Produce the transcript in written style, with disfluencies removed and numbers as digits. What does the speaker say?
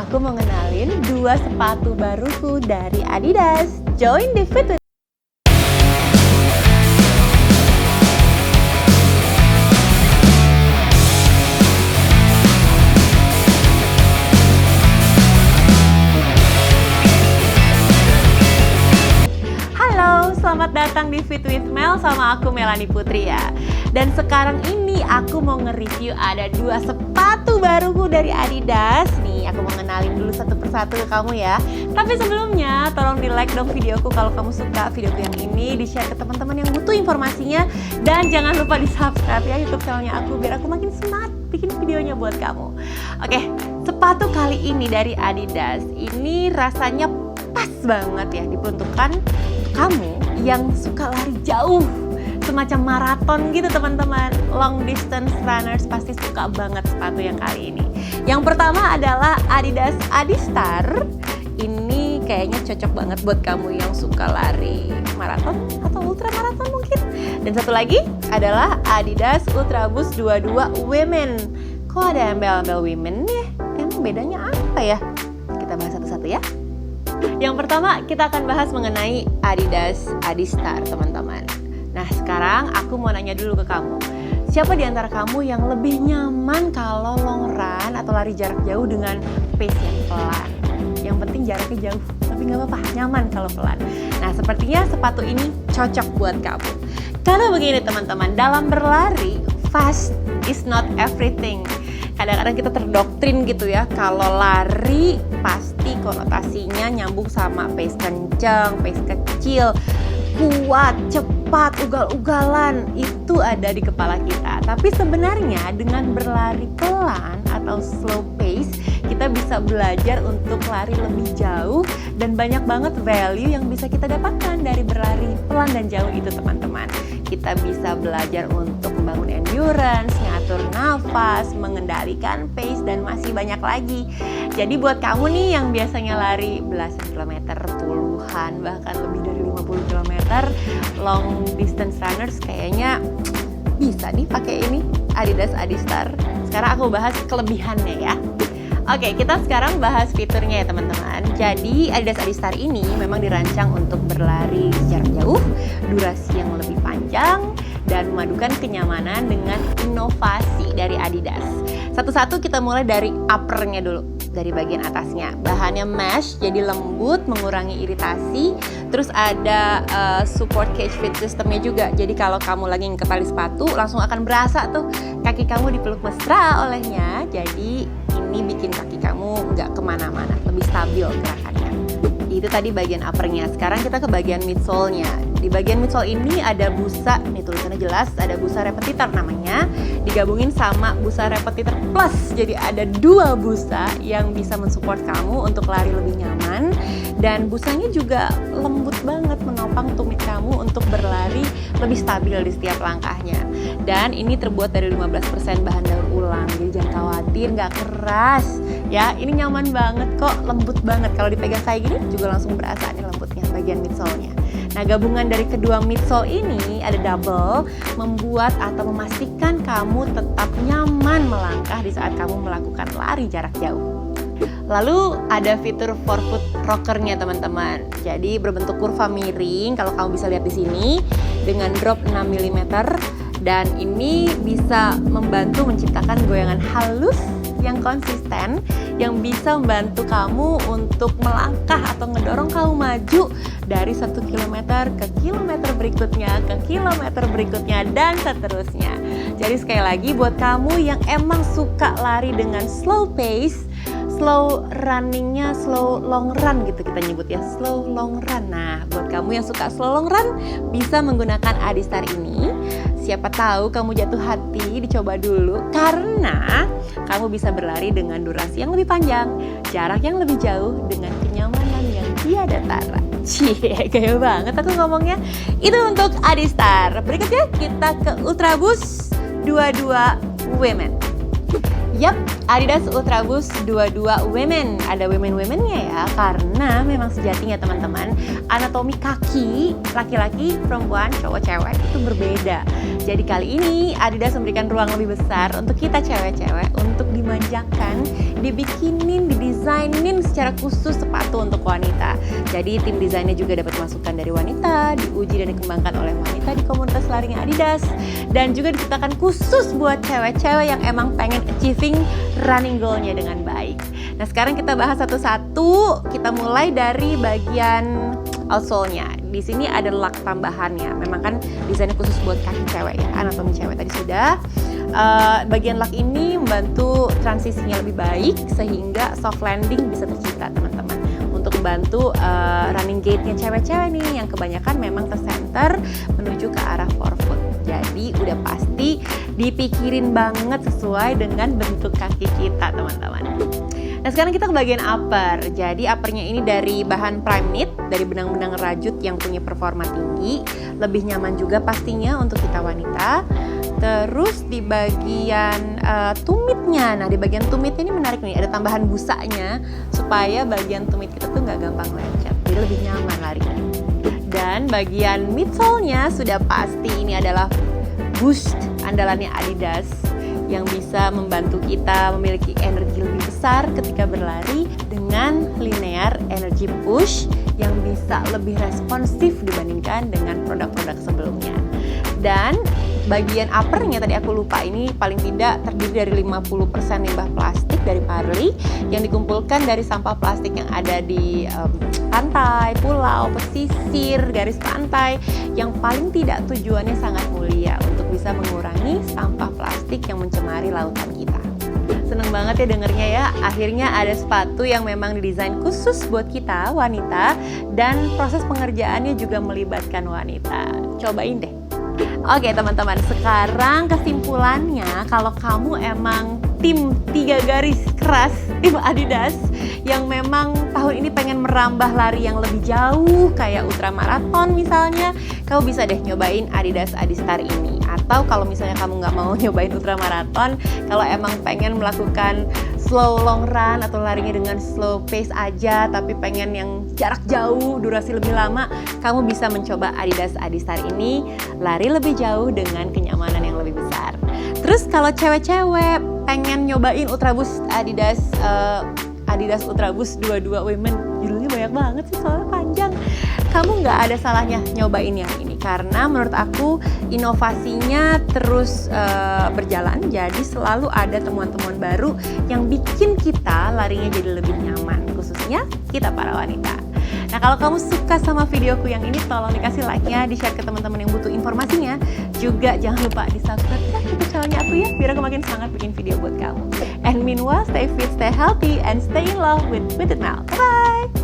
Aku mau ngenalin dua sepatu baruku dari Adidas. Join the Fit with Halo, selamat datang di Fit with Mel sama aku Melanie Putri ya. Dan sekarang ini aku mau nge-review ada dua sepatu baruku dari Adidas. Nih, aku mau ngenalin dulu satu persatu ke kamu ya. Tapi sebelumnya, tolong di-like dong videoku kalau kamu suka videoku yang ini, di-share ke teman-teman yang butuh informasinya, dan jangan lupa di-subscribe ya YouTube channelnya aku biar aku makin semangat bikin videonya buat kamu. Oke, sepatu kali ini dari Adidas. Ini rasanya pas banget ya, diperuntukkan untuk kamu yang suka lari jauh, semacam maraton gitu teman-teman. Long distance runners pasti suka banget sepatu yang kali ini. Yang pertama adalah Adidas Adistar. Ini kayaknya cocok banget buat kamu yang suka lari maraton atau ultra maraton mungkin. Dan satu lagi adalah Adidas Ultraboost 22 Women. Kok ada embel-embel women ya? Emang bedanya apa ya? Kita bahas satu-satu ya. Yang pertama kita akan bahas mengenai Adidas Adistar teman-teman. Nah sekarang aku mau nanya dulu ke kamu. Siapa di antara kamu yang lebih nyaman kalau long run atau lari jarak jauh dengan pace yang pelan? Yang penting jaraknya jauh, tapi nggak apa-apa, nyaman kalau pelan. Nah sepertinya sepatu ini cocok buat kamu. Karena begini teman-teman, dalam berlari, fast is not everything. Kadang-kadang kita terdoktrin gitu ya, kalau lari pasti konotasinya nyambung sama pace kenceng, pace kecil, kuat, cepat, ugal-ugalan, itu ada di kepala kita. Tapi sebenarnya dengan berlari pelan atau slow pace, kita bisa belajar untuk lari lebih jauh dan banyak banget value yang bisa kita dapatkan dari berlari pelan dan jauh itu teman-teman. Kita bisa belajar untuk membangun endurance, ngatur nafas, mengendalikan pace, dan masih banyak lagi. Jadi buat kamu nih yang biasanya lari belasan kilometer, puluhan, bahkan lebih dari 50 km, long distance runners kayaknya bisa nih pakai ini, Adidas Adistar. Sekarang aku bahas kelebihannya ya. Oke, kita sekarang bahas fiturnya ya teman-teman. Jadi Adidas Adistar ini memang dirancang untuk berlari jarak jauh, durasi yang lebih panjang, dan memadukan kenyamanan dengan inovasi dari Adidas. Satu-satu kita mulai dari uppernya dulu, dari bagian atasnya. Bahannya mesh, jadi lembut, mengurangi iritasi. Terus ada support cage fit systemnya juga. Jadi kalau kamu lagi ngangkat tali sepatu, langsung akan berasa tuh kaki kamu dipeluk mesra olehnya. Jadi ini bikin kaki kamu nggak kemana-mana, lebih stabil gerakannya. Itu tadi bagian uppernya. Sekarang kita ke bagian midsole-nya. Di bagian midsole ini ada busa, nih tulisannya jelas, ada busa repetitor namanya, digabungin sama busa repetitor plus. Jadi ada dua busa yang bisa mensupport kamu untuk lari lebih nyaman. Dan busanya juga lembut banget, menopang tumit kamu untuk berlari lebih stabil di setiap langkahnya. Dan ini terbuat dari 15% bahan daur ulang, jadi jangan khawatir, nggak keras ya. Ini nyaman banget kok, lembut banget. Kalau dipegang kayak gini juga langsung berasa nih lembutnya bagian midsole-nya. Nah gabungan dari kedua midsole ini ada double, membuat atau memastikan kamu tetap nyaman melangkah di saat kamu melakukan lari jarak jauh. Lalu ada fitur forefoot rockernya teman-teman. Jadi berbentuk kurva miring, kalau kamu bisa lihat di sini, dengan drop 6 mm, dan ini bisa membantu menciptakan goyangan halus yang konsisten, yang bisa membantu kamu untuk melangkah atau ngedorong kamu maju dari 1 km ke kilometer berikutnya, ke kilometer berikutnya, dan seterusnya. Jadi sekali lagi buat kamu yang emang suka lari dengan slow pace, slow runningnya, slow long run gitu kita nyebut ya, slow long run. Nah buat kamu yang suka slow long run bisa menggunakan Adistar ini. Siapa tahu kamu jatuh hati, dicoba dulu karena kamu bisa berlari dengan durasi yang lebih panjang, jarak yang lebih jauh, dengan kenyamanan yang tiada tara. Cie, gaya banget aku ngomongnya. Itu untuk Adistar. Berikutnya kita ke Ultraboost 22 Women. Yap, Adidas Ultraboost 22 Women. Ada women-womennya ya, karena memang sejatinya teman-teman, anatomi kaki laki-laki, perempuan, cowok, cewek itu berbeda. Jadi kali ini Adidas memberikan ruang lebih besar untuk kita cewek-cewek untuk dimanjakan didesainin secara khusus sepatu untuk wanita. Jadi tim desainnya juga dapat masukan dari wanita, diuji dan dikembangkan oleh wanita di komunitas larinya Adidas, dan juga diciptakan khusus buat cewek-cewek yang emang pengen achieving running goal-nya dengan baik. Nah, sekarang kita bahas satu-satu. Kita mulai dari bagian outsole-nya. Di sini ada lak tambahannya. Memang kan desainnya khusus buat kaki cewek ya, anatomi cewek tadi sudah. Bagian lak ini membantu transisinya lebih baik sehingga soft landing bisa tercipta, teman-teman. Untuk membantu running gait-nya cewek-cewek nih yang kebanyakan memang tersenter menuju ke arah forefoot. Jadi udah pasti dipikirin banget sesuai dengan bentuk kaki kita, teman-teman. Nah, sekarang kita ke bagian upper. Jadi uppernya ini dari bahan prime knit, dari benang-benang rajut yang punya performa tinggi, lebih nyaman juga pastinya untuk kita wanita. Terus di bagian tumitnya, nah di bagian tumit ini menarik nih, ada tambahan busanya supaya bagian tumit kita tuh nggak gampang lecet, jadi lebih nyaman larinya. Dan bagian midsole-nya sudah pasti ini adalah Boost andalannya Adidas yang bisa membantu kita memiliki energi lebih besar ketika berlari dengan linear energy push yang bisa lebih responsif dibandingkan dengan produk-produk sebelumnya. Dan bagian uppernya tadi aku lupa, ini paling tidak terdiri dari 50% limbah plastik dari Parley yang dikumpulkan dari sampah plastik yang ada di pantai, pulau, pesisir, garis pantai, yang paling tidak tujuannya sangat mulia untuk bisa mengurangi sampah plastik yang mencemari lautan kita. Seneng banget ya dengernya ya, akhirnya ada sepatu yang memang didesain khusus buat kita wanita dan proses pengerjaannya juga melibatkan wanita. Cobain deh. Oke teman-teman, sekarang kesimpulannya kalau kamu emang tim 3 garis keras, tim Adidas yang memang tahun ini pengen merambah lari yang lebih jauh kayak ultramaraton misalnya, kamu bisa deh nyobain Adidas Adistar ini. Atau kalau misalnya kamu nggak mau nyobain ultramaraton, kalau emang pengen melakukan slow long run atau larinya dengan slow pace aja tapi pengen yang jarak jauh, durasi lebih lama, kamu bisa mencoba Adidas Adistar ini, lari lebih jauh dengan kenyamanan yang lebih besar. Terus kalau cewek-cewek pengen nyobain Ultraboost Adidas Ultraboost 22 Women, judulnya banyak banget sih soalnya panjang, kamu nggak ada salahnya nyobain yang ini karena menurut aku inovasinya terus berjalan, jadi selalu ada temuan-temuan baru yang bikin kita larinya jadi lebih nyaman, khususnya kita para wanita. Nah, kalau kamu suka sama videoku yang ini, tolong dikasih like-nya, di-share ke teman-teman yang butuh informasinya. Juga jangan lupa di-subscribe ya YouTube channelnya aku ya, biar aku makin semangat bikin video buat kamu. And meanwhile, stay fit, stay healthy, and stay in love with It Mel. Bye!